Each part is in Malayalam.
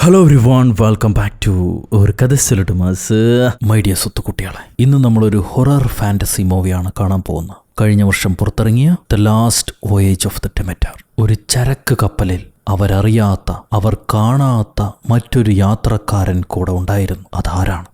Hello everyone, welcome back to ഒരു കഥ സിലിട്ടുമാസ്. മൈ ഡിയർ സ്വത്തുകുട്ടികളെ, ഇന്ന് നമ്മളൊരു ഹൊറർ ഫാന്റസി മൂവിയാണ് കാണാൻ പോകുന്നത്. കഴിഞ്ഞ വർഷം പുറത്തിറങ്ങിയ the last voyage of the Demeter. ഒരു ചരക്ക് കപ്പലിൽ അവരറിയാത്ത, അവർ കാണാത്ത മറ്റൊരു യാത്രക്കാരൻ കൂടെ ഉണ്ടായിരുന്നു. അതാരാണ്?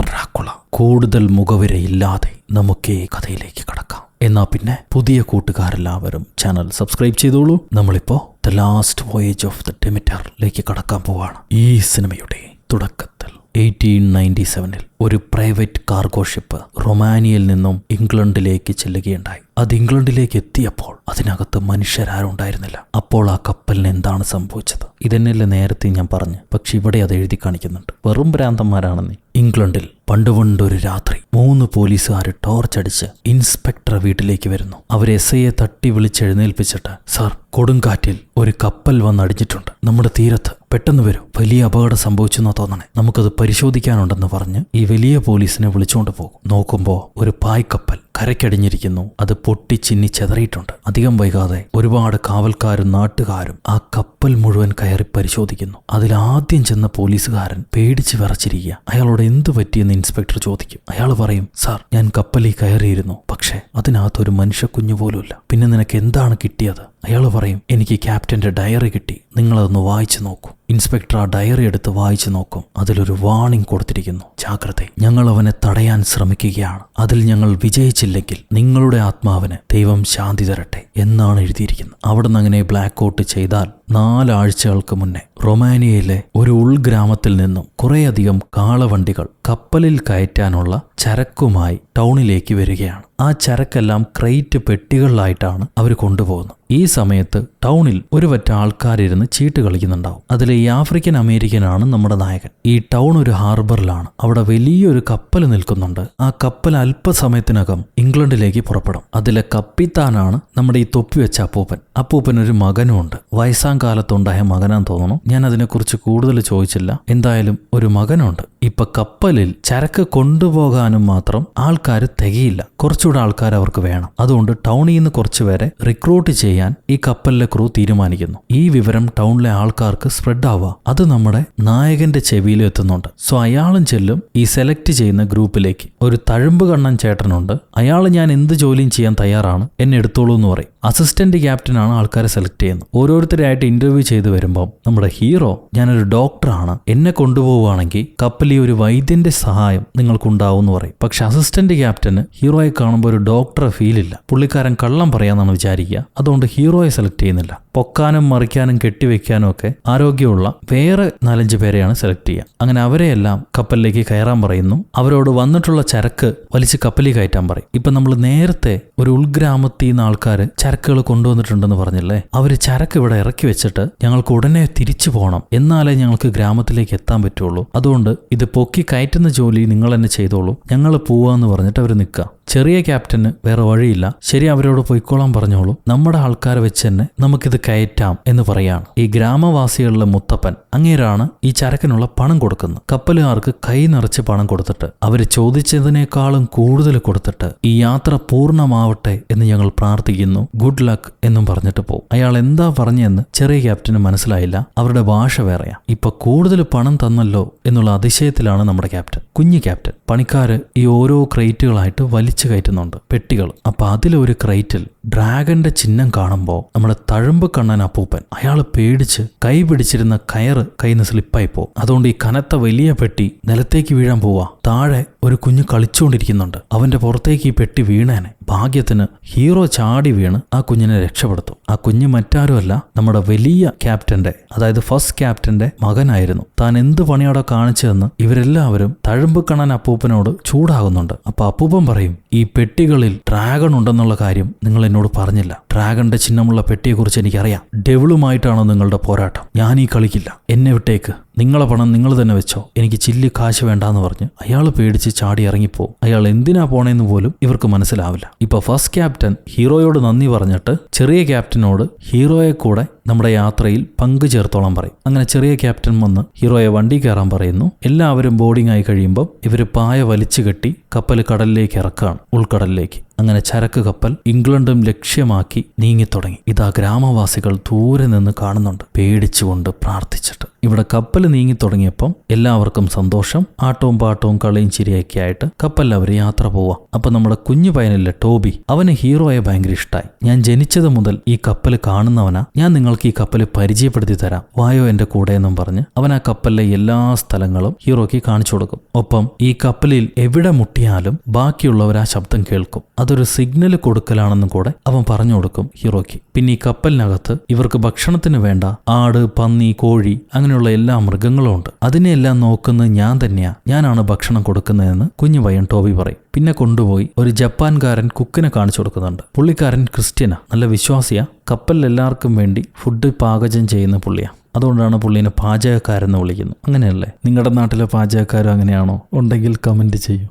ഡ്രാക്കുള. കൂടുതൽ മുഖവിരയില്ലാതെ നമുക്ക് ഈ കഥയിലേക്ക് കടക്കാം. എന്നാ പിന്നെ പുതിയ കൂട്ടുകാരെല്ലാവരും ചാനൽ സബ്സ്ക്രൈബ് ചെയ്തോളൂ. നമ്മളിപ്പോ the last voyage of the ടെമറ്റാറിലേക്ക് കടക്കാൻ പോവാണ്. ഈ സിനിമയുടെ തുടക്കത്തിൽ 1897 ഒരു പ്രൈവറ്റ് കാർഗോ ഷിപ്പ് റൊമാനിയയിൽ നിന്നും ഇംഗ്ലണ്ടിലേക്ക് ചെല്ലുകയുണ്ടായി. അത് ഇംഗ്ലണ്ടിലേക്ക് എത്തിയപ്പോൾ അതിനകത്ത് മനുഷ്യരാരുണ്ടായിരുന്നില്ല. അപ്പോൾ ആ കപ്പലിന് എന്താണ് സംഭവിച്ചത്? ഇതന്നെയല്ലേ നേരത്തെ ഞാൻ പറഞ്ഞു, പക്ഷെ ഇവിടെ അത് എഴുതി കാണിക്കുന്നുണ്ട്. വെറും ഭ്രാന്തന്മാരാണെന്നേ. ഇംഗ്ലണ്ടിൽ പണ്ടുപണ്ടൊരു രാത്രി 3 പോലീസുകാർ ടോർച്ചടിച്ച് ഇൻസ്പെക്ടർ വീട്ടിലേക്ക് വരുന്നു. അവർ SIയെ തട്ടി വിളിച്ചെഴുന്നേൽപ്പിച്ചിട്ട്, സാർ, കൊടുങ്കാറ്റിൽ ഒരു കപ്പൽ വന്നടിഞ്ഞിട്ടുണ്ട് നമ്മുടെ തീരത്ത്, പെട്ടെന്ന് വരൂ, വലിയ അപകടം സംഭവിച്ചെന്നോ തോന്നണേ, നമുക്കത് പരിശോധിക്കാനുണ്ടെന്ന് പറഞ്ഞ് ഈ വലിയ പോലീസിനെ വിളിച്ചുകൊണ്ട് പോകും. നോക്കുമ്പോൾ ഒരു പായ്ക്കപ്പൽ കരയ്ക്കടിഞ്ഞിരിക്കുന്നു. അത് പൊട്ടിച്ചിന്നി ചെതറിയിട്ടുണ്ട്. അധികം വൈകാതെ ഒരുപാട് കാവൽക്കാരും നാട്ടുകാരും ആ കപ്പൽ മുഴുവൻ കയറി പരിശോധിക്കുന്നു. അതിലാദ്യം ചെന്ന പോലീസുകാരൻ പേടിച്ച് വിറച്ചിരിക്കുക. അയാളോട് എന്തു പറ്റിയെന്ന് ഇൻസ്പെക്ടർ ചോദിക്കും. അയാൾ പറയും, സാർ, ഞാൻ കപ്പലിൽ കയറിയിരുന്നു, പക്ഷേ അതിനകത്തൊരു മനുഷ്യക്കുഞ്ഞു പോലുമില്ല. പിന്നെ നിനക്ക് എന്താണ് കിട്ടിയത്? അയാൾ പറയും, എനിക്ക് ക്യാപ്റ്റന്റെ ഡയറി കിട്ടി, നിങ്ങളതൊന്ന് വായിച്ചു നോക്കൂ. ഇൻസ്പെക്ടർ ആ ഡയറി എടുത്ത് വായിച്ചു നോക്കും. അതിലൊരു വാർണിംഗ് കൊടുത്തിരിക്കുന്നു. ജാഗ്രത, ഞങ്ങൾ അവനെ തടയാൻ ശ്രമിക്കുകയാണ്. അതിൽ ഞങ്ങൾ വിജയിച്ചില്ലെങ്കിൽ നിങ്ങളുടെ ആത്മാവിന് ദൈവം ശാന്തി തരട്ടെ എന്നാണ് എഴുതിയിരിക്കുന്നത്. അവിടുന്ന് അങ്ങനെ ബ്ലാക്ക് ഔട്ട് ചെയ്താൽ 4 ആഴ്ചകൾക്ക് മുന്നേ റൊമാനിയയിലെ ഒരു ഉൾഗ്രാമത്തിൽ നിന്നും കുറേയധികം കാളവണ്ടികൾ കപ്പലിൽ കയറ്റാനുള്ള ചരക്കുമായി ടൗണിലേക്ക് വരികയാണ്. ആ ചരക്കെല്ലാം ക്രേറ്റ് പെട്ടികളിലായിട്ടാണ് അവർ കൊണ്ടുപോകുന്നത്. ഈ സമയത്ത് ടൗണിൽ ഒരു പറ്റ ആൾക്കാരിരുന്ന് ചീട്ട് കളിക്കുന്നുണ്ടാവും. അതിലെ ഈ ആഫ്രിക്കൻ അമേരിക്കനാണ് നമ്മുടെ നായകൻ. ഈ ടൗൺ ഒരു ഹാർബറിലാണ്. അവിടെ വലിയൊരു കപ്പൽ നിൽക്കുന്നുണ്ട്. ആ കപ്പൽ അല്പസമയത്തിനകം ഇംഗ്ലണ്ടിലേക്ക് പുറപ്പെടും. അതിലെ കപ്പിത്താനാണ് നമ്മുടെ ഈ തൊപ്പി വെച്ച അപ്പൂപ്പൻ. അപ്പൂപ്പനൊരു മകനുമുണ്ട്. വയസ്സാം കാലത്തുണ്ടായ മകനാന്ന് തോന്നുന്നു. ഞാൻ അതിനെക്കുറിച്ച് കൂടുതൽ ചോദിച്ചില്ല. എന്തായാലും ഒരു മകനുണ്ട്. ഇപ്പൊ കപ്പലിൽ ചരക്ക് കൊണ്ടുപോകാനും മാത്രം ആൾക്കാർ തികയില്ല. കുറച്ചുകൂടെ ആൾക്കാർ അവർക്ക് വേണം. അതുകൊണ്ട് ടൗണിൽ നിന്ന് കുറച്ചുപേരെ റിക്രൂട്ട് ചെയ്യാൻ ഈ കപ്പലിലെ ക്രൂ തീരുമാനിക്കുന്നു. ഈ വിവരം ടൗണിലെ ആൾക്കാർക്ക് സ്പ്രെഡ് ആവുക. അത് നമ്മുടെ നായകന്റെ ചെവിയിൽ എത്തുന്നുണ്ട്. സോ അയാളും ചെല്ലും ഈ സെലക്ട് ചെയ്യുന്ന ഗ്രൂപ്പിലേക്ക്. ഒരു തഴമ്പ് കണ്ണൻ ചേട്ടനുണ്ട്. അയാൾ ഞാൻ എന്ത് ജോലിയും ചെയ്യാൻ തയ്യാറാണ്, എന്നെ എടുത്തോളൂ എന്ന് പറയും. അസിസ്റ്റന്റ് ക്യാപ്റ്റനാണ് ആൾക്കാരെ സെലക്ട് ചെയ്യുന്നത്. ഓരോരുത്തരായിട്ട് ഇന്റർവ്യൂ ചെയ്ത് വരുമ്പം നമ്മുടെ ഹീറോ, ഞാനൊരു ഡോക്ടറാണ്, എന്നെ കൊണ്ടുപോവുകയാണെങ്കിൽ കപ്പലിൽ ഒരു വൈദ്യന്റെ സഹായം നിങ്ങൾക്കുണ്ടാവും എന്ന് പറയും. പക്ഷെ അസിസ്റ്റന്റ് ക്യാപ്റ്റന് ഹീറോയെ കാണുമ്പോൾ ഒരു ഡോക്ടറെ ഫീൽ ഇല്ല. പുള്ളിക്കാരൻ കള്ളം പറയാന്നാണ് വിചാരിക്കുക. അതുകൊണ്ട് ഹീറോയെ സെലക്ട് ചെയ്യുന്നില്ല. പൊക്കാനും മറിക്കാനും കെട്ടിവെക്കാനും ഒക്കെ ആരോഗ്യമുള്ള വേറെ 4-5 പേരെയാണ് സെലക്ട് ചെയ്യുക. അങ്ങനെ അവരെയെല്ലാം കപ്പലിലേക്ക് കയറാൻ പറയുന്നു. അവരോട് വന്നിട്ടുള്ള ചരക്ക് വലിച്ച് കപ്പലിൽ കയറ്റാൻ പറയും. ഇപ്പൊ നമ്മൾ നേരത്തെ ഒരു ഉൾഗ്രാമത്തിൽ നിന്ന് ആൾക്കാർ ചരക്കുകൾ കൊണ്ടുവന്നിട്ടുണ്ടെന്ന് പറഞ്ഞില്ലേ? അവര് ചരക്ക് ഇവിടെ ഇറക്കി വെച്ചിട്ട് ഞങ്ങൾക്ക് ഉടനെ തിരിച്ചു പോകണം, എന്നാലേ ഞങ്ങൾക്ക് ഗ്രാമത്തിലേക്ക് എത്താൻ പറ്റുള്ളൂ. അതുകൊണ്ട് ഇത് പൊക്കി കയറ്റുന്ന ജോലി നിങ്ങൾ തന്നെ ചെയ്തോളൂ, ഞങ്ങൾ പോവാന്ന് പറഞ്ഞിട്ട് അവർ നിൽക്കുക. ചെറിയ ക്യാപ്റ്റന് വേറെ വഴിയില്ല. ശരി, അവരോട് പൊയ്ക്കോളാൻ പറഞ്ഞോളൂ, നമ്മുടെ ആൾക്കാരെ വെച്ച് തന്നെ നമുക്കിത് കയറ്റാം എന്ന് പറയാണ്. ഈ ഗ്രാമവാസികളിലെ മുത്തപ്പൻ അങ്ങേരാണ് ഈ ചരക്കിനുള്ള പണം കൊടുക്കുന്നത്. കപ്പലുകാർക്ക് കൈ നിറച്ച് പണം കൊടുത്തിട്ട് അവർ ചോദിച്ചതിനേക്കാളും കൂടുതൽ കൊടുത്തിട്ട് ഈ യാത്ര പൂർണ്ണമാവട്ടെ എന്ന് ഞങ്ങൾ പ്രാർത്ഥിക്കുന്നു, ഗുഡ് ലക്ക് എന്നും പറഞ്ഞിട്ട് പോകും. അയാൾ എന്താ പറഞ്ഞെന്ന് ചെറിയ ക്യാപ്റ്റന് മനസ്സിലായില്ല. അവരുടെ ഭാഷ വേറെയാ. ഇപ്പൊ കൂടുതൽ പണം തന്നല്ലോ എന്നുള്ള അതിശയത്തിലാണ് നമ്മുടെ ക്യാപ്റ്റൻ. കുഞ്ഞു ക്യാപ്റ്റൻ. പണിക്കാര് ഈ ഓരോ ക്രേറ്റുകളായിട്ട് വലിച്ചു കയറ്റുന്നുണ്ട്, പെട്ടികൾ. അപ്പൊ അതിലൊരു ക്രേറ്റിൽ ഡ്രാഗന്റെ ചിഹ്നം കാണുമ്പോൾ നമ്മുടെ തഴമ്പ് കണ്ണൻ അപ്പൂപ്പൻ, അയാൾ പേടിച്ച് കൈ പിടിച്ചിരുന്ന കയറ് കയ്യിൽ നിന്ന് സ്ലിപ്പായി പോകും. അതുകൊണ്ട് ഈ കനത്ത വലിയ പെട്ടി നിലത്തേക്ക് വീഴാൻ പോവാ. താഴെ ഒരു കുഞ്ഞ് കളിച്ചുകൊണ്ടിരിക്കുന്നുണ്ട്. അവന്റെ പുറത്തേക്ക് ഈ പെട്ടി വീണേനെ. ഭാഗ്യത്തിന് ഹീറോ ചാടി വീണ് ആ കുഞ്ഞിനെ രക്ഷപ്പെടുത്തും. ആ കുഞ്ഞ് മറ്റാരുമല്ല, നമ്മുടെ വലിയ ക്യാപ്റ്റന്റെ, അതായത് ഫസ്റ്റ് ക്യാപ്റ്റന്റെ മകനായിരുന്നു. താൻ എന്ത് പണിയോടെ കാണിച്ചതെന്ന് ഇവരെല്ലാവരും തഴമ്പ് കണ്ണൻ അപ്പൂപ്പനോട് ചൂടാകുന്നുണ്ട്. അപ്പൊ അപ്പൂപ്പൻ പറയും, ഈ പെട്ടികളിൽ ഡ്രാഗൺ ഉണ്ടെന്നുള്ള കാര്യം നിങ്ങൾ എന്നോട് പറഞ്ഞില്ല. ഡ്രാഗന്റെ ചിഹ്നമുള്ള പെട്ടിയെക്കുറിച്ച് എനിക്കറിയാം. ഡെവിളുമായിട്ടാണോ നിങ്ങളുടെ പോരാട്ടം? ഞാൻ ഈ കളിക്കില്ല, എന്നെ വിട്ടേക്ക്, നിങ്ങളെ പണം നിങ്ങൾ തന്നെ വെച്ചോ, എനിക്ക് ചില്ലി കാശ് വേണ്ടാന്ന് പറഞ്ഞ് അയാൾ പേടിച്ച് ചാടി ഇറങ്ങിപ്പോവും. അയാൾ എന്തിനാ പോണേന്ന് പോലും ഇവർക്ക് മനസ്സിലാവില്ല. ഇപ്പൊ ഫസ്റ്റ് ക്യാപ്റ്റൻ ഹീറോയോട് നന്ദി പറഞ്ഞിട്ട് ചെറിയ ക്യാപ്റ്റനോട് ഹീറോയെ കൂടെ നമ്മുടെ യാത്രയിൽ പങ്കു ചേർത്തോളം പറയും. അങ്ങനെ ചെറിയ ക്യാപ്റ്റൻ വന്ന് ഹീറോയെ വണ്ടി കയറാൻ പറയുന്നു. എല്ലാവരും ബോർഡിംഗ് ആയി കഴിയുമ്പോൾ ഇവർ പായ വലിച്ചു കെട്ടി കപ്പൽ കടലിലേക്ക് ഇറക്കുകയാണ്, ഉൾക്കടലിലേക്ക്. അങ്ങനെ ചരക്ക് കപ്പൽ ഇംഗ്ലണ്ടും ലക്ഷ്യമാക്കി നീങ്ങിത്തുടങ്ങി. ഇതാ ഗ്രാമവാസികൾ ദൂരെ നിന്ന് കാണുന്നുണ്ട്, പേടിച്ചുകൊണ്ട് പ്രാർത്ഥിച്ചിട്ട്. ഇവിടെ കപ്പൽ നീങ്ങിത്തുടങ്ങിയപ്പം എല്ലാവർക്കും സന്തോഷം. ആട്ടവും പാട്ടവും കളിയും ചിരിയൊക്കെ ആയിട്ട് കപ്പലിൽ അവർ യാത്ര പോവാം. അപ്പൊ നമ്മുടെ കുഞ്ഞു പയ്യനില്ലേ ടോബി, അവന് ഹീറോയെ ഭയങ്കര ഇഷ്ടമായി. ഞാൻ ജനിച്ചത് മുതൽ ഈ കപ്പൽ കാണുന്നവനാ, ഞാൻ നിങ്ങൾക്ക് ഈ കപ്പൽ പരിചയപ്പെടുത്തി തരാം, വായോ എന്റെ കൂടെ എന്നും പറഞ്ഞ് അവൻ ആ കപ്പലിലെ എല്ലാ സ്ഥലങ്ങളും ഹീറോയ്ക്ക് കാണിച്ചു കൊടുക്കും. ഒപ്പം ഈ കപ്പലിൽ എവിടെ മുട്ടിയാലും ബാക്കിയുള്ളവർ ആ ശബ്ദം കേൾക്കും. അതൊരു സിഗ്നൽ കൊടുക്കലാണെന്നും കൂടെ അവൻ പറഞ്ഞു കൊടുക്കും ഹീറോയ്ക്ക്. പിന്നെ ഈ കപ്പലിനകത്ത് ഇവർക്ക് ഭക്ഷണത്തിന് വേണ്ട ആട്, പന്നി, കോഴി അങ്ങനെയുള്ള എല്ലാ മൃഗങ്ങളും ഉണ്ട്. അതിനെല്ലാം നോക്കുന്നത് ഞാൻ തന്നെയാ, ഞാനാണ് ഭക്ഷണം കൊടുക്കുന്നതെന്ന് കുഞ്ഞു പയ്യൻ ടോബി പറയും. പിന്നെ കൊണ്ടുപോയി ഒരു ജപ്പാൻകാരൻ കുക്കിനെ കാണിച്ചു കൊടുക്കുന്നുണ്ട്. പുള്ളിക്കാരൻ ക്രിസ്ത്യനാ, നല്ല വിശ്വാസിയാ. കപ്പലിൽ എല്ലാവർക്കും വേണ്ടി ഫുഡ് പാചകം ചെയ്യുന്ന പുള്ളിയാ. അതുകൊണ്ടാണ് പുള്ളീനെ പാചകക്കാരെന്ന് വിളിക്കുന്നത്. അങ്ങനെയല്ലേ? നിങ്ങളുടെ നാട്ടിലെ പാചകക്കാരും അങ്ങനെയാണോ? ഉണ്ടെങ്കിൽ കമന്റ് ചെയ്യും.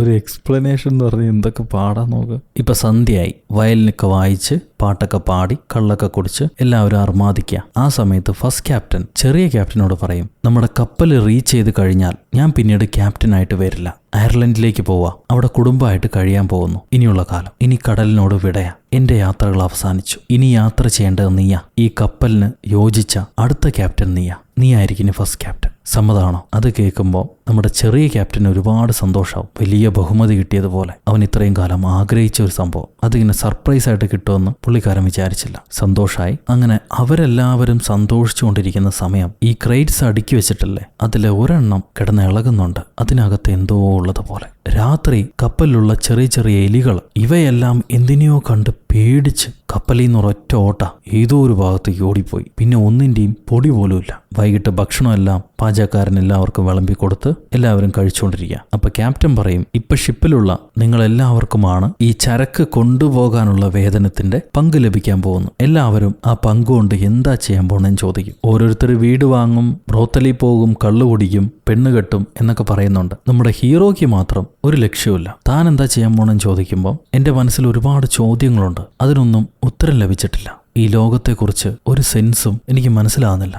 ഒരു എക്സ്പ്ലനേഷൻ എന്ന് പറഞ്ഞാൽ എന്തൊക്കെ പാടാൻ നോക്കുക. ഇപ്പൊ സന്ധ്യയായി, വയലിനൊക്കെ വായിച്ച് പാട്ടൊക്കെ പാടി കള്ളൊക്കെ കുടിച്ച് എല്ലാവരും അർമാദിക്കുക. ആ സമയത്ത് ഫസ്റ്റ് ക്യാപ്റ്റൻ ചെറിയ ക്യാപ്റ്റനോട് പറയും, നമ്മുടെ കപ്പൽ റീച്ച് ചെയ്ത് കഴിഞ്ഞാൽ ഞാൻ പിന്നീട് ക്യാപ്റ്റനായിട്ട് വരില്ല, അയർലൻഡിലേക്ക് പോവാ, അവിടെ കുടുംബമായിട്ട് കഴിയാൻ പോകുന്നു. ഇനിയുള്ള കാലം ഇനി കടലിനോട് വിടയാ, എന്റെ യാത്രകൾ അവസാനിച്ചു, ഇനി യാത്ര ചെയ്യേണ്ടത് നീയാ, ഈ കപ്പലിന് യോജിച്ച അടുത്ത ക്യാപ്റ്റൻ നീയാ, നീ ആയിരിക്കും ഫസ്റ്റ് ക്യാപ്റ്റൻ. സമ്മതമാണോ? അത് കേൾക്കുമ്പോൾ നമ്മുടെ ചെറിയ ക്യാപ്റ്റന് ഒരുപാട് സന്തോഷമാവും. വലിയ ബഹുമതി കിട്ടിയതുപോലെ. അവൻ ഇത്രയും കാലം ആഗ്രഹിച്ച ഒരു സംഭവം അതിങ്ങനെ സർപ്രൈസ് ആയിട്ട് കിട്ടുമെന്ന് പുള്ളിക്കാരൻ വിചാരിച്ചില്ല. സന്തോഷമായി. അങ്ങനെ അവരെല്ലാവരും സന്തോഷിച്ചുകൊണ്ടിരിക്കുന്ന സമയം ഈ ക്രേറ്റ്സ് അടുക്കി വെച്ചിട്ടല്ലേ, അതിലെ ഒരെണ്ണം കിടന്ന് ഇളകുന്നുണ്ട്. അതിനകത്ത് എന്തോ ഉള്ളതുപോലെ. രാത്രി കപ്പലിലുള്ള ചെറിയ ചെറിയ എലികൾ ഇവയെല്ലാം എന്തിനെയോ കണ്ട് പേടിച്ച് കപ്പലിൽ നിന്ന് ഒരൊറ്റ ഓട്ട ഏതോ ഒരു ഭാഗത്തേക്ക് ഓടിപ്പോയി. പിന്നെ ഒന്നിന്റെയും പൊടി പോലുമില്ല. വൈകിട്ട് ഭക്ഷണമെല്ലാം പാചകക്കാരൻ എല്ലാവർക്കും വിളമ്പി കൊടുത്ത് എല്ലാവരും കഴിച്ചുകൊണ്ടിരിക്കുക. അപ്പൊ ക്യാപ്റ്റൻ പറയും, ഇപ്പൊ ഷിപ്പിലുള്ള നിങ്ങളെല്ലാവർക്കുമാണ് ഈ ചരക്ക് കൊണ്ടുപോകാനുള്ള വേതനത്തിന്റെ പങ്ക് ലഭിക്കാൻ പോകുന്നു. എല്ലാവരും ആ പങ്കുകൊണ്ട് എന്താ ചെയ്യാൻ പോണെന്ന് ചോദിക്കും. ഓരോരുത്തർ വീട് വാങ്ങും, ബ്രോത്തലിൽ പോകും, കള്ളുകുടിക്കും, പെണ്ണുകെട്ടും എന്നൊക്കെ പറയുന്നുണ്ട്. നമ്മുടെ ഹീറോയ്ക്ക് മാത്രം ഒരു ലക്ഷ്യമില്ല. താൻ എന്താ ചെയ്യാൻ പോണെന്ന് ചോദിക്കുമ്പോൾ എന്റെ മനസ്സിൽ ഒരുപാട് ചോദ്യങ്ങളുണ്ട്. അതിനൊന്നും ഉത്തരം ലഭിച്ചിട്ടില്ല. ഈ ലോകത്തെക്കുറിച്ച് ഒരു സെൻസും എനിക്ക് മനസ്സിലാകുന്നില്ല.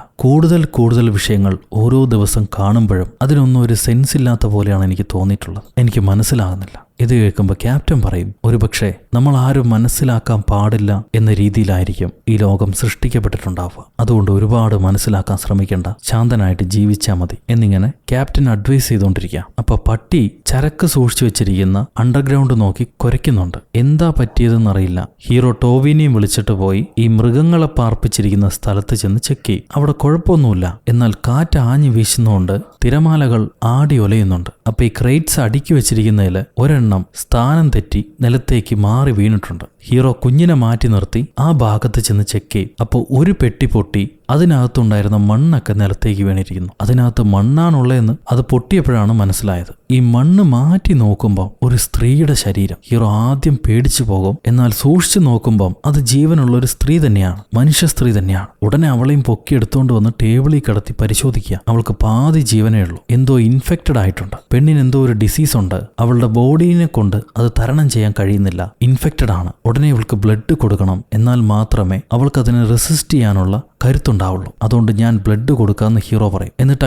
കൂടുതൽ വിഷയങ്ങൾ ഓരോ ദിവസം കാണുമ്പോഴും അതിനൊന്നും ഒരു സെൻസ് ഇല്ലാത്ത പോലെയാണ് എനിക്ക് തോന്നിയിട്ടുള്ളത്. എനിക്ക് മനസ്സിലാകുന്നില്ല. ഇത് കേൾക്കുമ്പോൾ ക്യാപ്റ്റൻ പറയും, ഒരുപക്ഷെ നമ്മൾ ആരും മനസ്സിലാക്കാൻ പാടില്ല എന്ന രീതിയിലായിരിക്കും ഈ ലോകം സൃഷ്ടിക്കപ്പെട്ടിട്ടുണ്ടാവുക. അതുകൊണ്ട് ഒരുപാട് മനസ്സിലാക്കാൻ ശ്രമിക്കേണ്ട, ശാന്തനായിട്ട് ജീവിച്ചാൽ മതി എന്നിങ്ങനെ ക്യാപ്റ്റൻ അഡ്വൈസ് ചെയ്തുകൊണ്ടിരിക്കുക. അപ്പൊ പട്ടി ചരക്ക് സൂക്ഷിച്ചു വെച്ചിരിക്കുന്ന അണ്ടർഗ്രൗണ്ട് നോക്കി കുരയ്ക്കുന്നുണ്ട്. എന്താ പറ്റിയതെന്നറിയില്ല. ഹീറോ ടോവിനെയും വിളിച്ചിട്ട് പോയി ഈ മൃഗങ്ങളെ പാർപ്പിച്ചിരിക്കുന്ന സ്ഥലത്ത് ചെന്ന് ചെക്ക് ചെയ്യും. അവിടെ കുഴപ്പമൊന്നുമില്ല. എന്നാൽ കാറ്റ് ആഞ്ഞു വീശുന്നതുകൊണ്ട് തിരമാലകൾ ആടി ഒലയുന്നുണ്ട്. അപ്പൊ ഈ ക്രേറ്റ്സ് അടുക്കി വെച്ചിരിക്കുന്നതിൽ ഒരെണ്ണം സ്ഥാനം തെറ്റി നിലത്തേക്ക് മാറി വീണിട്ടുണ്ട്. ഹീറോ കുഞ്ഞിനെ മാറ്റി നിർത്തി ആ ഭാഗത്ത് ചെന്ന് ചെക്ക് ചെയ്യും. അപ്പോൾ ഒരു പെട്ടി പൊട്ടി അതിനകത്തുണ്ടായിരുന്ന മണ്ണൊക്കെ നിലത്തേക്ക് വീണിരിക്കുന്നു. അതിനകത്ത് മണ്ണാണുള്ളതെന്ന് അത് പൊട്ടിയപ്പോഴാണ് മനസ്സിലായത്. ഈ മണ്ണ് മാറ്റി നോക്കുമ്പോൾ ഒരു സ്ത്രീയുടെ ശരീരം. ഹീറോ ആദ്യം പേടിച്ചു പോകും. എന്നാൽ സൂക്ഷിച്ചു നോക്കുമ്പോൾ അത് ജീവനുള്ള ഒരു സ്ത്രീ തന്നെയാണ്, മനുഷ്യ സ്ത്രീ തന്നെയാണ്. ഉടനെ അവളെയും പൊക്കി എടുത്തുകൊണ്ട് വന്ന് ടേബിളിൽ കിടത്തി പരിശോധിക്കുക. അവൾക്ക് പാതി ജീവനേ ഉള്ളൂ. എന്തോ ഇൻഫെക്റ്റഡ് ആയിട്ടുണ്ട്. പെണ്ണിന് എന്തോ ഒരു ഡിസീസ് ഉണ്ട്. അവളുടെ ബോഡീനെ കൊണ്ട് അത് തരണം ചെയ്യാൻ കഴിയുന്നില്ല. ഇൻഫെക്റ്റഡ് ആണ്. ഉടനെ ഇവൾക്ക് ബ്ലഡ് കൊടുക്കണം. എന്നാൽ മാത്രമേ അവൾക്ക് അതിനെ റെസിസ്റ്റ് ചെയ്യാനുള്ള കരുത്തുണ്ടാവുള്ളൂ. അതുകൊണ്ട് ഞാൻ ബ്ലഡ് കൊടുക്കാമെന്ന് ഹീറോ പറയും. എന്നിട്ട്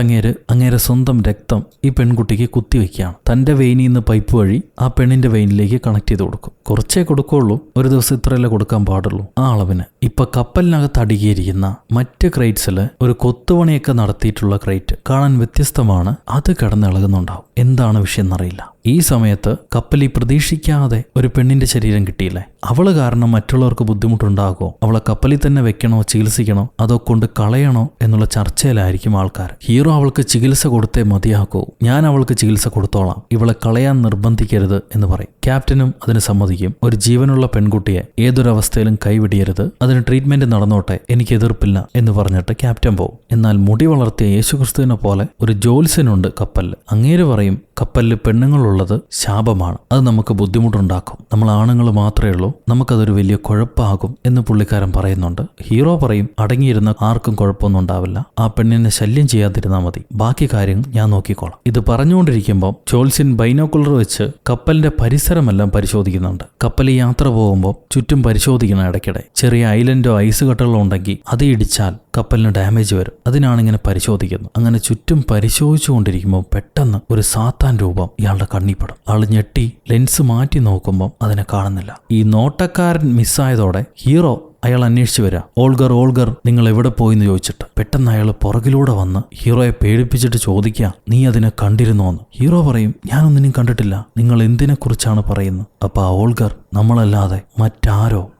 അങ്ങേരെ സ്വന്തം രക്തം ഈ പെൺകുട്ടിക്ക് കുത്തിവെക്കുകയാണ്. തന്റെ വെയിനിൽ നിന്ന് പൈപ്പ് വഴി ആ പെണ്ണിന്റെ വെയിനിലേക്ക് കണക്ട് ചെയ്ത് കൊടുക്കും. കുറച്ചേ കൊടുക്കുള്ളൂ, ഒരു ദിവസം ഇത്രയല്ലേ കൊടുക്കാൻ പാടുള്ളൂ ആ അളവിന്. ഇപ്പൊ കപ്പലിനകത്ത് അടുക്കിയിരിക്കുന്ന മറ്റ് ക്രേറ്റ്സില് ഒരു കൊത്തുപണിയൊക്കെ നടത്തിയിട്ടുള്ള ക്രേറ്റ് കാണാൻ വ്യത്യസ്തമാണ്. അത് കിടന്നിളകുന്നുണ്ടാവും. എന്താണ് വിഷയം എന്നറിയില്ല. ഈ സമയത്ത് കപ്പലിൽ പ്രതീക്ഷിക്കാതെ ഒരു പെണ്ണിന്റെ ശരീരം കിട്ടിയില്ലേ. അവള് കാരണം മറ്റുള്ളവർക്ക് ബുദ്ധിമുട്ടുണ്ടാകുമോ? അവളെ കപ്പലിൽ തന്നെ വെക്കണോ, ചികിത്സിക്കണോ, അതോ കൊണ്ട് കളയണോ എന്നുള്ള ചർച്ചയിലായിരിക്കും ആൾക്കാർ. ഹീറോ അവൾക്ക് ചികിത്സ കൊടുത്തേ മതിയാക്കൂ, ഞാൻ അവൾക്ക് ചികിത്സ കൊടുത്തോളാം, ഇവളെ കളയാൻ നിർബന്ധിക്കരുത് എന്ന് പറയും. ക്യാപ്റ്റനും അതിന് സമ്മതിക്കും. ഒരു ജീവനുള്ള പെൺകുട്ടിയെ ഏതൊരവസ്ഥയിലും കൈവിടിയരുത്, അതിന് ട്രീറ്റ്മെന്റ് നടന്നോട്ടെ, എനിക്ക് എതിർപ്പില്ല എന്ന് പറഞ്ഞിട്ട് ക്യാപ്റ്റൻ പോകും. എന്നാൽ മുടി വളർത്തിയ യേശുക്രിസ്തുവിനെ പോലെ ഒരു ജോത്സ്യനുണ്ട് കപ്പലിൽ. അങ്ങേര് പറയും, കപ്പലിൽ പെണ്ണുങ്ങളുള്ളത് ശാപമാണ്, അത് നമുക്ക് ബുദ്ധിമുട്ടുണ്ടാക്കും, നമ്മൾ ആണുങ്ങൾ മാത്രമേ ഉള്ളൂ, നമുക്കതൊരു വലിയ കുഴപ്പമാകും എന്ന് പുള്ളിക്കാരൻ പറയുന്നുണ്ട്. ഹീറോ പറയും, അടങ്ങിയിരുന്ന ആർക്കും കുഴപ്പമൊന്നും ഉണ്ടാവില്ല, ആ പെണ്ണിനെ ശല്യം ചെയ്യാതിരുന്നാൽ മതി, ബാക്കി കാര്യം ഞാൻ നോക്കിക്കോളാം. ഇത് പറഞ്ഞുകൊണ്ടിരിക്കുമ്പോൾ ജോത്സ്യൻ ബൈനോക്കുലർ വെച്ച് കപ്പലിന്റെ പരിസരമെല്ലാം പരിശോധിക്കുന്നുണ്ട്. കപ്പലിൽ യാത്ര പോകുമ്പോൾ ചുറ്റും പരിശോധിക്കണം ഇടയ്ക്കിടെ. ചെറിയ ഐലൻഡോ ഐസ് കട്ടകളോ ഉണ്ടെങ്കിൽ അത് ഇടിച്ചാൽ കപ്പലിന് ഡാമേജ് വരും. അതിനാണ് ഇങ്ങനെ പരിശോധിക്കുന്നത്. അങ്ങനെ ചുറ്റും പരിശോധിച്ചുകൊണ്ടിരിക്കുമ്പോൾ പെട്ടെന്ന് ഒരു സാത്താൻ രൂപം ഇയാളുടെ കണ്ണിൽപ്പെടും. ആൾ ഞെട്ടി ലെൻസ് മാറ്റി നോക്കുമ്പോൾ അതിനെ കാണുന്നില്ല. ഈ നോട്ടക്കാരൻ മിസ്സായതോടെ ഹീറോ അയാൾ അന്വേഷിച്ചു വരാം. ഓൾഗർ നിങ്ങൾ എവിടെ പോയിന്ന് ചോദിച്ചിട്ട് പെട്ടെന്ന് അയാൾ പുറകിലൂടെ വന്ന് ഹീറോയെ പേടിപ്പിച്ചിട്ട് ചോദിക്കാം, നീ അതിനെ കണ്ടിരുന്നോന്ന്. ഹീറോ പറയും, ഞാനൊന്നിനും കണ്ടിട്ടില്ല, നിങ്ങൾ എന്തിനെ കുറിച്ചാണ് പറയുന്നത്? അപ്പൊ ആ ഓൾഗർ നമ്മളല്ലാതെ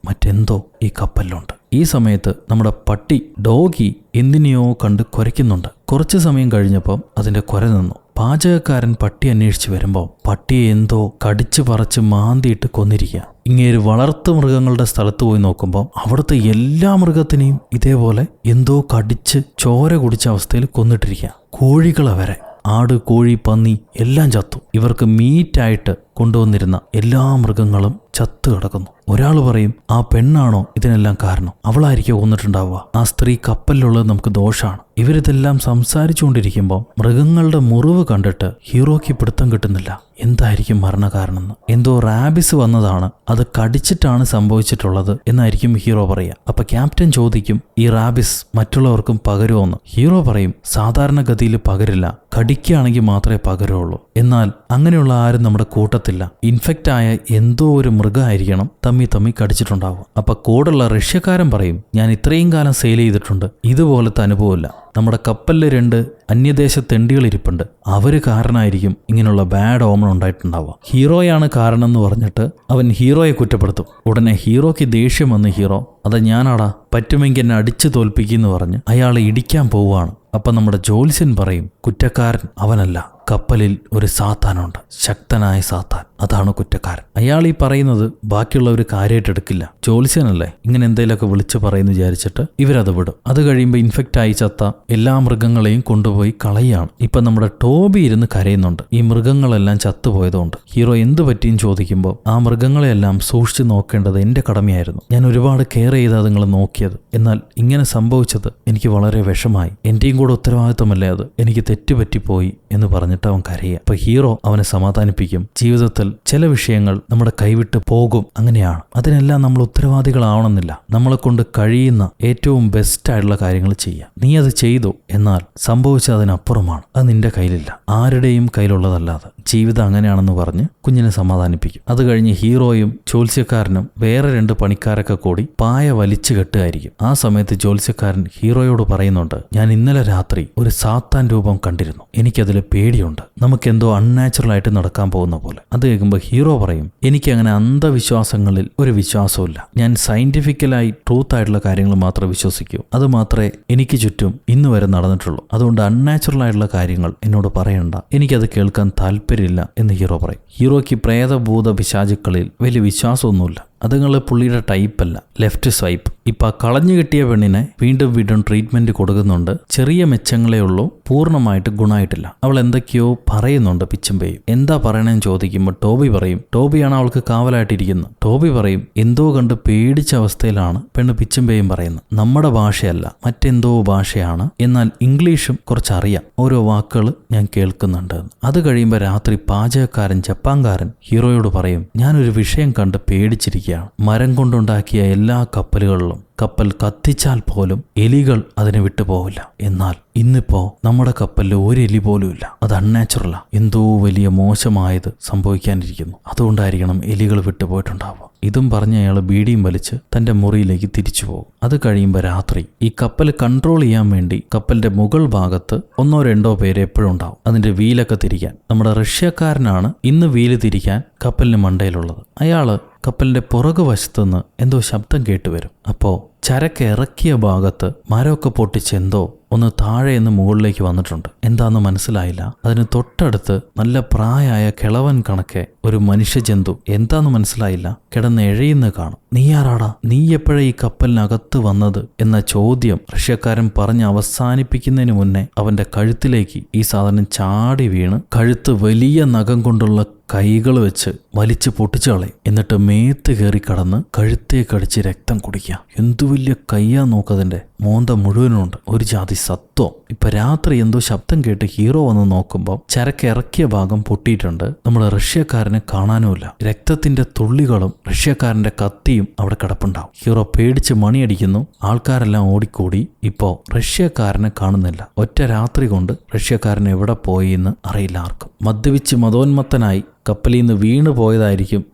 മറ്റെന്തോ ഈ കപ്പലിലുണ്ട്. ഈ സമയത്ത് നമ്മുടെ പട്ടി ഡോഗി എന്തിനെയോ കണ്ട് കുരയ്ക്കുന്നുണ്ട്. കുറച്ചു സമയം കഴിഞ്ഞപ്പോൾ അതിന്റെ കുര നിന്നു. പാചകക്കാരൻ പട്ടി അന്വേഷിച്ച് വരുമ്പോൾ പട്ടിയെ എന്തോ കടിച്ചു പറിച്ച് മാന്തിയിട്ട് കൊന്നിരിക്കുക. ഇങ്ങേര് വളർത്തു മൃഗങ്ങളുടെ സ്ഥലത്ത് പോയി നോക്കുമ്പോൾ അവിടുത്തെ എല്ലാ മൃഗത്തിനെയും ഇതേപോലെ എന്തോ കടിച്ച് ചോര കുടിച്ച അവസ്ഥയിൽ കൊന്നിട്ടിരിക്കുക. കോഴികളെ വരെ, ആട്, കോഴി, പന്നി എല്ലാം ചത്തു. ഇവർക്ക് മീറ്റായിട്ട് കൊണ്ടുവന്നിരുന്ന എല്ലാ മൃഗങ്ങളും ചത്തു കിടക്കുന്നു. ഒരാൾ പറയും, ആ പെണ്ണാണോ ഇതിനെല്ലാം കാരണം? അവളായിരിക്കും കൊന്നിട്ടുണ്ടാവുക. ആ സ്ത്രീ കപ്പലിലുള്ളത് നമുക്ക് ദോഷമാണ്. ഇവരിതെല്ലാം സംസാരിച്ചുകൊണ്ടിരിക്കുമ്പോൾ മൃഗങ്ങളുടെ മുറിവ് കണ്ടിട്ട് ഹീറോയ്ക്ക് പിടുത്തം കിട്ടുന്നില്ല. എന്തായിരിക്കും മരണകാരണമെന്ന്. എന്തോ റാബിസ് വന്നതാണ്, അത് കടിച്ചിട്ടാണ് സംഭവിച്ചിട്ടുള്ളത് എന്നായിരിക്കും ഹീറോ പറയുക. അപ്പൊ ക്യാപ്റ്റൻ ചോദിക്കും, ഈ റാബിസ് മറ്റുള്ളവർക്കും പകരുമോന്ന്. ഹീറോ പറയും, സാധാരണഗതിയിൽ പകരില്ല, കടിക്കുകയാണെങ്കിൽ മാത്രമേ പകരുള്ളൂ. എന്നാൽ അങ്ങനെയുള്ള ആരും നമ്മുടെ കൂട്ടത്തില്ല. ഇൻഫെക്റ്റ് ആയ എന്തോ ഒരു മൃഗമായിരിക്കണം തമ്മി കടിച്ചിട്ടുണ്ടാവും. അപ്പൊ കൂടുള്ള റഷ്യക്കാരൻ പറയും, ഞാൻ ഇത്രയും കാലം സെയിൽ ചെയ്തിട്ടുണ്ട്, ഇതുപോലത്തെ അനുഭവമില്ല. നമ്മുടെ കപ്പലിൽ 2 അന്യദേശ തെണ്ടികൾ ഇരിപ്പുണ്ട്, അവര് കാരണമായിരിക്കും ഇങ്ങനെയുള്ള ബാഡ് ഓമൺ ഉണ്ടായിട്ടുണ്ടാവുക. ഹീറോയാണ് കാരണം എന്ന് പറഞ്ഞിട്ട് അവൻ ഹീറോയെ കുറ്റപ്പെടുത്തും. ഉടനെ ഹീറോയ്ക്ക് ദേഷ്യം വന്ന് ഹീറോ, അത് ഞാനാടാ, പറ്റുമെങ്കിൽ എന്നെ അടിച്ചു തോൽപ്പിക്കുമെന്ന് പറഞ്ഞ് അയാളെ ഇടിക്കാൻ പോവുകയാണ്. അപ്പൊ നമ്മുടെ ജ്യോത്സ്യൻ പറയും, കുറ്റക്കാരൻ അവനല്ല, കപ്പലിൽ ഒരു സാത്താനുണ്ട്, ശക്തനായ സാത്താൻ, അതാണ് കുറ്റക്കാരൻ. അയാൾ ഈ പറയുന്നത് ബാക്കിയുള്ളവർ കാര്യമായിട്ട് എടുക്കില്ല. ജ്യോത്സ്യനല്ലേ ഇങ്ങനെ എന്തെങ്കിലുമൊക്കെ വിളിച്ചു പറയുന്നു വിചാരിച്ചിട്ട് ഇവരത് വിടും. അത് കഴിയുമ്പോൾ ഇൻഫെക്റ്റ് ആയി ചത്ത എല്ലാ മൃഗങ്ങളെയും കൊണ്ടുപോയി കളയാണ്. ഇപ്പൊ നമ്മുടെ ടോബി ഇരുന്ന് കരയുന്നുണ്ട്, ഈ മൃഗങ്ങളെല്ലാം ചത്തുപോയതുകൊണ്ട്. ഹീറോ എന്ത് പറ്റിയും ചോദിക്കുമ്പോൾ ആ മൃഗങ്ങളെയെല്ലാം സൂക്ഷിച്ചു നോക്കേണ്ടത് എന്റെ കടമയായിരുന്നു, ഞാൻ ഒരുപാട് കെയർ ചെയ്താൽ നിങ്ങൾ നോക്കിയത്. എന്നാൽ ഇങ്ങനെ സംഭവിച്ചത് എനിക്ക് വളരെ വിഷമായി, എന്റെയും കൂടെ ഉത്തരവാദിത്വമല്ലേ അത്, എനിക്ക് തെറ്റുപറ്റിപ്പോയി എന്ന് പറഞ്ഞിട്ട് അവൻ കരയുക. അപ്പൊ ഹീറോ അവനെ സമാധാനിപ്പിക്കും, ജീവിതത്തിൽ ചില വിഷയങ്ങൾ നമ്മുടെ കൈവിട്ട് പോകും, അങ്ങനെയാണ്, അതിനെല്ലാം നമ്മൾ ഉത്തരവാദികളാവണമെന്നില്ല. നമ്മളെ കൊണ്ട് കഴിയുന്ന ഏറ്റവും ബെസ്റ്റ് ആയിട്ടുള്ള കാര്യങ്ങൾ ചെയ്യാം. നീ അത് ചെയ്തു, എന്നാൽ സംഭവിച്ചത് അതിനപ്പുറമാണ്, അത് നിന്റെ കയ്യിലില്ല, ആരുടെയും കയ്യിലുള്ളതല്ലാതെ. ജീവിതം അങ്ങനെയാണെന്ന് പറഞ്ഞ് കുഞ്ഞിനെ സമാധാനിപ്പിക്കും. അത് കഴിഞ്ഞ് ഹീറോയും ജ്യോത്സ്യക്കാരനും വേറെ 2 പണിക്കാരൊക്കെ കൂടി പായ വലിച്ചു കെട്ടുകയായിരിക്കും. ആ സമയത്ത് ജ്യോത്സ്യക്കാരൻ ഹീറോയോട് പറയുന്നുണ്ട്, ഞാൻ ഇന്നലെ രാത്രി ഒരു സാത്താൻ രൂപം കണ്ടിരുന്നു, എനിക്കതിൽ പേടിയുണ്ട്, നമുക്കെന്തോ അൺനാച്ചുറൽ ആയിട്ട് നടക്കാൻ പോകുന്ന പോലെ. അത് കേൾക്കുമ്പോൾ ഹീറോ പറയും, എനിക്കങ്ങനെ അന്ധവിശ്വാസങ്ങളിൽ ഒരു വിശ്വാസമില്ല, ഞാൻ സയന്റിഫിക്കലായി ട്രൂത്ത് ആയിട്ടുള്ള കാര്യങ്ങൾ മാത്രമേ വിശ്വസിക്കൂ, അത് മാത്രമേ എനിക്ക് ചുറ്റും ഇന്ന് വരെ നടന്നിട്ടുള്ളൂ, അതുകൊണ്ട് അൺനാച്ചുറൽ ആയിട്ടുള്ള കാര്യങ്ങൾ എന്നോട് പറയണ്ട, എനിക്കത് കേൾക്കാൻ താല്പര്യമില്ല എന്ന് ഹീറോ പറയും. ഹീറോയ്ക്ക് പ്രേതഭൂത പിശാചുക്കളിൽ വലിയ വിശ്വാസമൊന്നുമില്ല, അതുങ്ങൾ പുള്ളിയുടെ ടൈപ്പല്ല, ലെഫ്റ്റ് സ്വൈപ്പ്. ഇപ്പൊ കളഞ്ഞു കിട്ടിയ പെണ്ണിനെ വീണ്ടും ട്രീറ്റ്മെന്റ് കൊടുക്കുന്നുണ്ട്. ചെറിയ മെച്ചങ്ങളേ ഉള്ളൂ, പൂർണ്ണമായിട്ട് ഗുണമായിട്ടില്ല. അവൾ എന്തൊക്കെയോ പറയുന്നുണ്ട് പിച്ചും പേയും. എന്താ പറയണമെന്ന് ചോദിക്കുമ്പോൾ ടോബി പറയും, ടോബിയാണ് അവൾക്ക് കാവലായിട്ടിരിക്കുന്നത്. ടോബി പറയും, എന്തോ കണ്ട് പേടിച്ച അവസ്ഥയിലാണ് പെണ്ണ് പിച്ചും പേയും പറയുന്നത്, നമ്മുടെ ഭാഷയല്ല, മറ്റെന്തോ ഭാഷയാണ്, എന്നാൽ ഇംഗ്ലീഷും കുറച്ചറിയാം, ഓരോ വാക്കുകൾ ഞാൻ കേൾക്കുന്നുണ്ട്. അത് കഴിയുമ്പോൾ രാത്രി പാചകക്കാരൻ ജപ്പാൻകാരൻ ഹീറോയോട് പറയും, ഞാനൊരു വിഷയം കണ്ട് പേടിച്ചിരിക്കുക, മരം കൊണ്ടുണ്ടാക്കിയ എല്ലാ കപ്പലുകളിലും കപ്പൽ കത്തിച്ചാൽ പോലും എലികൾ അതിനെ വിട്ടുപോകില്ല. എന്നാൽ ഇന്നിപ്പോ നമ്മുടെ കപ്പലിൽ ഒരു എലി പോലും ഇല്ല, അത് അൺനാച്ചുറലാ, എന്തോ വലിയ മോശമായത് സംഭവിക്കാനിരിക്കുന്നു, അതുകൊണ്ടായിരിക്കണം എലികൾ വിട്ടുപോയിട്ടുണ്ടാവുക. ഇതും പറഞ്ഞ് അയാൾ ബീഡിയും വലിച്ച് തന്റെ മുറിയിലേക്ക് തിരിച്ചു പോകും. അത് കഴിയുമ്പോൾ രാത്രി ഈ കപ്പൽ കൺട്രോൾ ചെയ്യാൻ വേണ്ടി കപ്പലിന്റെ മുകൾ ഭാഗത്ത് 1-2 പേര് എപ്പോഴും ഉണ്ടാവും, അതിന്റെ വീലൊക്കെ തിരിക്കാൻ. നമ്മുടെ റഷ്യക്കാരനാണ് ഇന്ന് വീല് തിരിക്കാൻ കപ്പലിന് മണ്ടയിലുള്ളത്. അയാള് കപ്പലിന്റെ പുറകുവശത്തുനിന്ന് എന്തോ ശബ്ദം കേട്ടുവരും. അപ്പോ ചരക്ക് ഇറക്കിയ ഭാഗത്ത് മരമൊക്കെ പൊട്ടിച്ച് എന്തോ ഒന്ന് താഴെ നിന്ന് മുകളിലേക്ക് വന്നിട്ടുണ്ട്. എന്താന്ന് മനസ്സിലായില്ല. അതിന് തൊട്ടടുത്ത് നല്ല പ്രായമായ കിളവൻ കണക്കെ ഒരു മനുഷ്യജന്തു, എന്താന്ന് മനസ്സിലായില്ല, കിടന്ന് എഴയുന്ന കാണും. നീ ആരാടാ, നീ എപ്പോഴാ ഈ കപ്പലിനകത്ത് വന്നത് എന്ന ചോദ്യം റഷ്യക്കാരൻ പറഞ്ഞ് അവസാനിപ്പിക്കുന്നതിന് മുന്നേ അവന്റെ കഴുത്തിലേക്ക് ഈ സാധനം ചാടി വീണ് കഴുത്ത് വലിയ നഖം കൊണ്ടുള്ള കൈകൾ വെച്ച് വലിച്ചു പൊട്ടിച്ചു കളയും. എന്നിട്ട് മേത്ത് കയറി കടന്ന് കഴുത്തേ കടിച്ച് രക്തം കുടിക്കുക. എന്തു വലിയ കയ്യാ നോക്കതിന്റെ, മോന്ത മുഴുവനുണ്ട്, ഒരു ജാതി സത്വം. ഇപ്പൊ രാത്രി എന്തോ ശബ്ദം കേട്ട് ഹീറോ വന്ന് നോക്കുമ്പോൾ ചരക്ക് ഇറക്കിയ ഭാഗം പൊട്ടിയിട്ടുണ്ട്. നമ്മുടെ റഷ്യക്കാരനെ കാണാനുമില്ല. രക്തത്തിന്റെ തുള്ളികളും റഷ്യക്കാരന്റെ കത്തിയും അവിടെ കിടപ്പുണ്ടാവും. ഹീറോ പേടിച്ച് മണിയടിക്കുന്നു. ആൾക്കാരെല്ലാം ഓടിക്കൂടി. ഇപ്പോ റഷ്യക്കാരനെ കാണുന്നില്ല. ഒറ്റ രാത്രി കൊണ്ട് റഷ്യക്കാരൻ എവിടെ പോയി എന്ന് അറിയില്ല ആർക്കും. മദ്യപിച്ച് മതോന്മത്തനായി കപ്പലിൽ നിന്ന് വീണു പോയതായിരിക്കും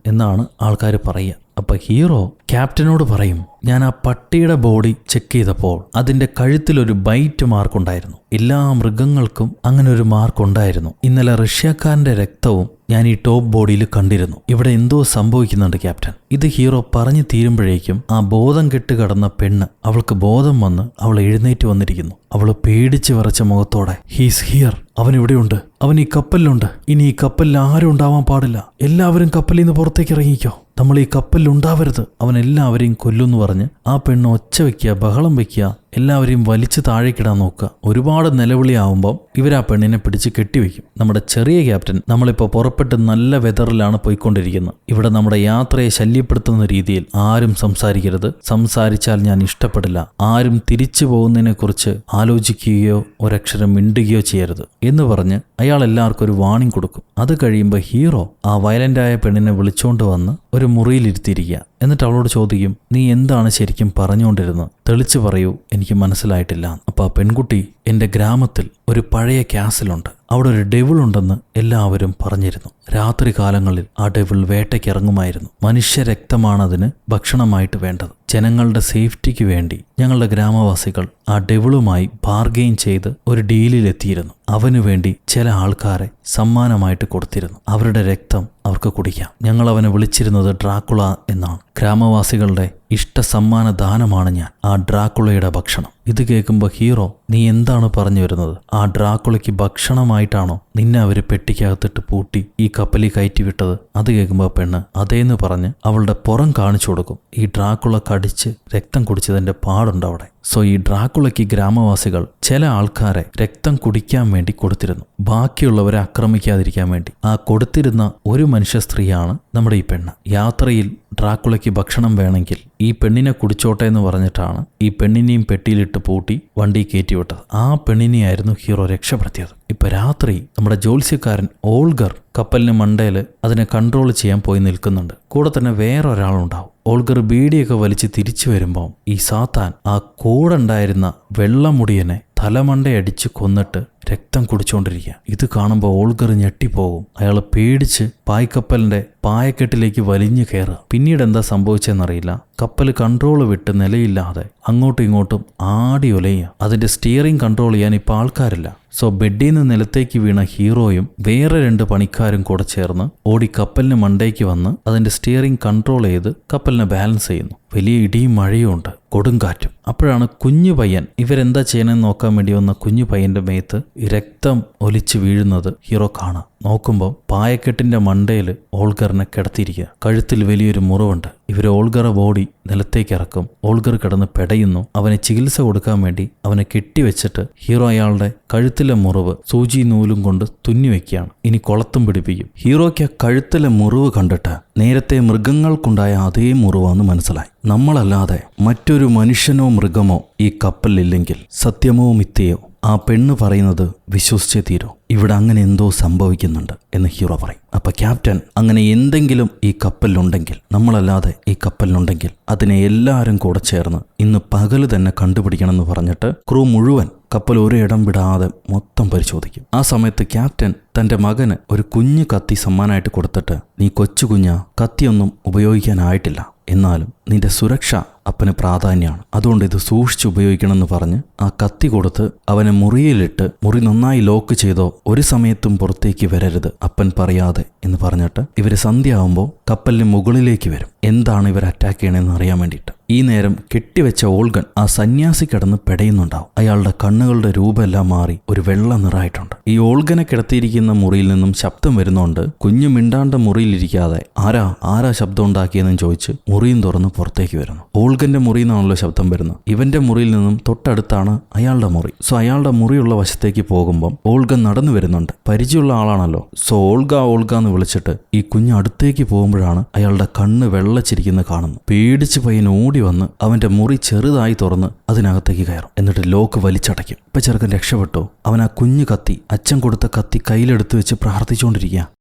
എന്നാണ് ആൾക്കാർ പറയുക. അപ്പൊ ഹീറോ ക്യാപ്റ്റനോട് പറയും, ഞാൻ ആ പട്ടിയുടെ ബോഡി ചെക്ക് ചെയ്തപ്പോൾ അതിന്റെ കഴുത്തിലൊരു ബൈറ്റ് മാർക്കുണ്ടായിരുന്നു. എല്ലാ മൃഗങ്ങൾക്കും അങ്ങനെ ഒരു മാർക്കുണ്ടായിരുന്നു. ഇന്നലെ റഷ്യക്കാരന്റെ രക്തവും ഞാൻ ഈ ടോപ്പ് ബോഡിയിൽ കണ്ടിരുന്നു. ഇവിടെ എന്തോ സംഭവിക്കുന്നുണ്ട് ക്യാപ്റ്റൻ. ഇത് ഹീറോ പറഞ്ഞു തീരുമ്പോഴേക്കും ആ ബോധം കെട്ട് കിടന്ന പെണ്ണ്, അവൾക്ക് ബോധം വന്ന് അവൾ എഴുന്നേറ്റ് വന്നിരിക്കുന്നു. അവൾ പേടിച്ച് വിറച്ച മുഖത്തോടെ, ഹീസ് ഹിയർ, അവൻ ഇവിടെയുണ്ട്, അവൻ ഈ കപ്പലിലുണ്ട്, ഇനി ഈ കപ്പലിൽ ആരും ഉണ്ടാവാൻ പാടില്ല, എല്ലാവരും കപ്പലിൽ നിന്ന് പുറത്തേക്ക് ഇറങ്ങിക്കോ, നമ്മൾ ഈ കപ്പലിൽ ഉണ്ടാവരുത്, അവൻ എല്ലാവരെയും കൊല്ലുമെന്ന് പറഞ്ഞ് ആ പെണ്ണ് ഒച്ച വയ്ക്കുക, ബഹളം വയ്ക്കുക, എല്ലാവരെയും വലിച്ചു താഴേക്കിടാൻ നോക്കുക. ഒരുപാട് നിലവിളിയാവുമ്പം ഇവരാ പെണ്ണിനെ പിടിച്ച് കെട്ടിവെക്കും. നമ്മുടെ ചെറിയ ക്യാപ്റ്റൻ നമ്മളിപ്പോൾ പുറപ്പെട്ട് നല്ല വെതറിലാണ് പോയിക്കൊണ്ടിരിക്കുന്നത്. ഇവിടെ നമ്മുടെ യാത്രയെ ശല്യപ്പെടുത്തുന്ന രീതിയിൽ ആരും സംസാരിക്കരുത്, സംസാരിച്ചാൽ ഞാൻ ഇഷ്ടപ്പെടില്ല, ആരും തിരിച്ചു പോകുന്നതിനെ കുറിച്ച് ആലോചിക്കുകയോ ഒരക്ഷരം മിണ്ടുകയോ ചെയ്യരുത് എന്ന് പറഞ്ഞ് അയാൾ എല്ലാവർക്കും ഒരു വാണിംഗ് കൊടുക്കും. അത് കഴിയുമ്പോൾ ഹീറോ ആ വയലന്റായ പെണ്ണിനെ വിളിച്ചുകൊണ്ട് വന്ന് ഒരു മുറിയിലിരുത്തിയിരിക്കുക. എന്നിട്ട് അവളോട് ചോദിക്കും, നീ എന്താണ് ശരിക്കും പറഞ്ഞുകൊണ്ടിരുന്നത്, തെളിച്ചു പറയൂ, എനിക്ക് മനസ്സിലായിട്ടില്ല. അപ്പോൾ ആ പെൺകുട്ടി, എൻ്റെ ഗ്രാമത്തിൽ ഒരു പഴയ ക്യാസിലുണ്ട്, അവിടെ ഒരു ഡെവിൾ ഉണ്ടെന്ന് എല്ലാവരും പറഞ്ഞിരുന്നു. രാത്രി കാലങ്ങളിൽ ആ ഡെവിൾ വേട്ടയ്ക്കിറങ്ങുമായിരുന്നു. മനുഷ്യരക്തമാണ് അതിന് ഭക്ഷണമായിട്ട് വേണ്ടത്. ജനങ്ങളുടെ സേഫ്റ്റിക്ക് വേണ്ടി ഞങ്ങളുടെ ഗ്രാമവാസികൾ ആ ഡെവിളുമായി ബാർഗെയിൻ ചെയ്ത് ഒരു ഡീലിലെത്തിയിരുന്നു. അവനു വേണ്ടി ചില ആൾക്കാരെ സമ്മാനമായിട്ട് കൊടുത്തിരുന്നു. അവരുടെ രക്തം അവർക്ക് കുടിക്കാം. ഞങ്ങൾ അവനെ വിളിച്ചിരുന്നത് ഡ്രാക്കുള എന്നാണ്. ഗ്രാമവാസികളുടെ ഇഷ്ട സമ്മാന ദാനമാണ് ഞാൻ, ആ ഡ്രാക്കുളയുടെ ഭക്ഷണം. ഇത് കേൾക്കുമ്പോൾ ഹീറോ, നീ എന്താണ് പറഞ്ഞു വരുന്നത്? ആ ഡ്രാക്കുളയ്ക്ക് ഭക്ഷണമായിട്ടാണോ നിന്നെ അവർ പെട്ടിക്കകത്തിട്ട് പൂട്ടി ഈ കപ്പലിൽ കയറ്റി വിട്ടത്? അത് കേൾക്കുമ്പോൾ പെണ്ണ് അതേന്ന് പറഞ്ഞ് അവളുടെ പുറം കാണിച്ചു കൊടുക്കും. ഈ ഡ്രാക്കുള കടിച്ച് രക്തം കുടിച്ചതിന്റെ പാടുണ്ട് അവിടെ. സോ ഈ ഡ്രാക്കുളയ്ക്ക് ഗ്രാമവാസികൾ ചില ആൾക്കാരെ രക്തം കുടിക്കാൻ വേണ്ടി കൊടുത്തിരുന്നു, ബാക്കിയുള്ളവരെ ആക്രമിക്കാതിരിക്കാൻ വേണ്ടി. ആ കൊടുത്തിരുന്ന ഒരു മനുഷ്യ സ്ത്രീയാണ് നമ്മുടെ ഈ പെണ്ണ്. യാത്രയിൽ ഡ്രാക്കുളയ്ക്ക് ഭക്ഷണം വേണമെങ്കിൽ ഈ പെണ്ണിനെ കുടിച്ചോട്ടെ എന്ന് പറഞ്ഞിട്ടാണ് ഈ പെണ്ണിനെയും പെട്ടിയിലിട്ട് പൂട്ടി വണ്ടി കയറ്റിവിട്ടത്. ആ പെണ്ണിനെയായിരുന്നു ഹീറോ രക്ഷപ്പെടുത്തിയത്. ഇപ്പൊ രാത്രി നമ്മുടെ ജ്യോത്സ്യക്കാരൻ ഓൾഗർ കപ്പലിന് മണ്ടയിൽ അതിനെ കൺട്രോൾ ചെയ്യാൻ പോയി നിൽക്കുന്നുണ്ട്. കൂടെ തന്നെ വേറൊരാളുണ്ടാവും. ഓൾഗർ ബീഡിയൊക്കെ വലിച്ച് തിരിച്ചു വരുമ്പോൾ ഈ സാത്താൻ ആ കൂടെ ഉണ്ടായിരുന്ന വെള്ളമുടിയനെ തലമണ്ടയടിച്ച് കൊന്നിട്ട് രക്തം കുടിച്ചുകൊണ്ടിരിക്കുക. ഇത് കാണുമ്പോൾ ഓൾഗർ ഞെട്ടിപ്പോകും. അയാൾ പേടിച്ച് പായ്ക്കപ്പലിന്റെ പായക്കെട്ടിലേക്ക് വലിഞ്ഞു കയറുക. പിന്നീട് എന്താ സംഭവിച്ചെന്നറിയില്ല. കപ്പൽ കൺട്രോൾ വിട്ട് നിലയില്ലാതെ അങ്ങോട്ടും ഇങ്ങോട്ടും ആടി ഒലയുക. അതിന്റെ സ്റ്റിയറിംഗ് കൺട്രോൾ ചെയ്യാൻ ഇപ്പോൾ ആൾക്കാരില്ല. സോ ബെഡിൽ നിന്ന് നിലത്തേക്ക് വീണ ഹീറോയും വേറെ 2 പണിക്കാരും കൂടെ ചേർന്ന് ഓടി കപ്പലിന് മണ്ടയ്ക്ക് വന്ന് അതിന്റെ സ്റ്റിയറിംഗ് കൺട്രോൾ ചെയ്ത് കപ്പലിനെ ബാലൻസ് ചെയ്യുന്നു. വലിയ ഇടിയും മഴയും ഉണ്ട്, കൊടുങ്കാറ്റും. അപ്പോഴാണ് കുഞ്ഞു പയ്യൻ, ഇവരെന്താ ചെയ്യണമെന്ന് നോക്കാൻ വേണ്ടി വന്ന കുഞ്ഞു പയ്യന്റെ മേത്ത് രക്തം ഒലിച്ചു വീഴുന്നത് ഹീറോ കാണാം. നോക്കുമ്പോൾ പായക്കെട്ടിന്റെ മണ്ടയിൽ ഓൾഗറിനെ കിടത്തിയിരിക്കുക. കഴുത്തിൽ വലിയൊരു മുറിവുണ്ട്. ഇവർ ഓൾഗറെ ബോഡി നിലത്തേക്ക് ഇറക്കും. ഓൾഗർ കിടന്ന് പെടയുന്നു. അവനെ ചികിത്സ കൊടുക്കാൻ വേണ്ടി അവനെ കെട്ടിവെച്ചിട്ട് ഹീറോ അയാളുടെ കഴുത്തിലെ മുറിവ് സൂചി നൂലും കൊണ്ട് തുന്നിവെക്കുകയാണ്. ഇനി കൊളത്തും പിടിപ്പിക്കും. ഹീറോയ്ക്ക് ആ കഴുത്തിലെ മുറിവ് കണ്ടിട്ട് നേരത്തെ മൃഗങ്ങൾക്കുണ്ടായ അതേ മുറിവാന്ന് മനസ്സിലായി. നമ്മളല്ലാതെ മറ്റൊരു മനുഷ്യനോ മൃഗമോ ഈ കപ്പലില്ലെങ്കിൽ സത്യമോ മിഥ്യയോ ആ പെണ്ണ് പറയുന്നത് വിശ്വസിച്ചേ തീരൂ. ഇവിടെ അങ്ങനെ എന്തോ സംഭവിക്കുന്നുണ്ട് എന്ന് ഹീറോ പറയും. അപ്പൊ ക്യാപ്റ്റൻ, അങ്ങനെ എന്തെങ്കിലും ഈ കപ്പലിലുണ്ടെങ്കിൽ, നമ്മളല്ലാതെ ഈ കപ്പലിലുണ്ടെങ്കിൽ അതിനെ എല്ലാവരും കൂടെ ചേർന്ന് ഇന്ന് പകല് തന്നെ കണ്ടുപിടിക്കണമെന്ന് പറഞ്ഞിട്ട് ക്രൂ മുഴുവൻ കപ്പൽ ഒരിടം വിടാതെ മൊത്തം പരിശോധിക്കും. ആ സമയത്ത് ക്യാപ്റ്റൻ തന്റെ മകന് ഒരു കുഞ്ഞു കത്തി സമ്മാനമായിട്ട് കൊടുത്തിട്ട്, നീ കൊച്ചു കുഞ്ഞാ, കത്തിയൊന്നും ഉപയോഗിക്കാനായിട്ടില്ല, എന്നാലും നിന്റെ സുരക്ഷ അപ്പന് പ്രാധാന്യമാണ്, അതുകൊണ്ട് ഇത് സൂക്ഷിച്ച് ഉപയോഗിക്കണമെന്ന് പറഞ്ഞ് ആ കത്തി കൊടുത്ത് അവനെ മുറിയിലിട്ട്, മുറി നന്നായി ലോക്ക് ചെയ്തോ, ഒരു സമയത്തും പുറത്തേക്ക് വരരുത് അപ്പൻ പറയാതെ എന്ന് പറഞ്ഞിട്ട് ഇവര് സന്ധ്യ ആവുമ്പോൾ കപ്പലിന് മുകളിലേക്ക് വരും. എന്താണ് ഇവർ അറ്റാക്ക് ചെയ്യണമെന്ന് അറിയാൻ വേണ്ടിയിട്ട്. ഈ നേരം കെട്ടിവെച്ച ഓൾഗൻ ആ സന്യാസി കിടന്ന് പെടയുന്നുണ്ടാവും. അയാളുടെ കണ്ണുകളുടെ രൂപമെല്ലാം മാറി ഒരു വെള്ള നിറായിട്ടുണ്ട്. ഈ ഓൾഗനെ കിടത്തിയിരിക്കുന്ന മുറിയിൽ നിന്നും ശബ്ദം വരുന്നോണ്ട് കുഞ്ഞു മിണ്ടാണ്ട മുറിയിലിരിക്കാതെ ആരാ ശബ്ദം ഉണ്ടാക്കിയെന്നും ചോദിച്ച് മുറിയും തുറന്ന് പുറത്തേക്ക് വരുന്നു. ഓൾഗന്റെ മുറിയിൽ നിന്നാണല്ലോ ശബ്ദം വരുന്നത്. ഇവന്റെ മുറിയിൽ നിന്നും തൊട്ടടുത്താണ് അയാളുടെ മുറി. സോ അയാളുടെ മുറിയുള്ള വശത്തേക്ക് പോകുമ്പം ഓൾഗൻ നടന്നു വരുന്നുണ്ട്. പരിചയമുള്ള ആളാണല്ലോ. സോ ഓൾഗ എന്ന് വിളിച്ചിട്ട് ഈ കുഞ്ഞ് അടുത്തേക്ക് പോകുമ്പോഴാണ് അയാളുടെ കണ്ണ് വെള്ളച്ചിരിക്കുന്നത് കാണുന്നു. പേടിച്ച് പയ്യൻ ഓടി വന്ന് അവന്റെ മുറി ചെറുതായി തുറന്ന് അതിനകത്തേക്ക് കയറും. എന്നിട്ട് ലോക്ക് വലിച്ചടയ്ക്കും. ഇപ്പൊ ചെറുക്കൻ രക്ഷപ്പെട്ടു. അവൻ ആ കുഞ്ഞു കത്തി, അച്ഛൻ കൊടുത്ത കത്തി കയ്യിലെടുത്ത് വെച്ച് പ്രാർത്ഥിച്ചുകൊണ്ടിരിക്കുക.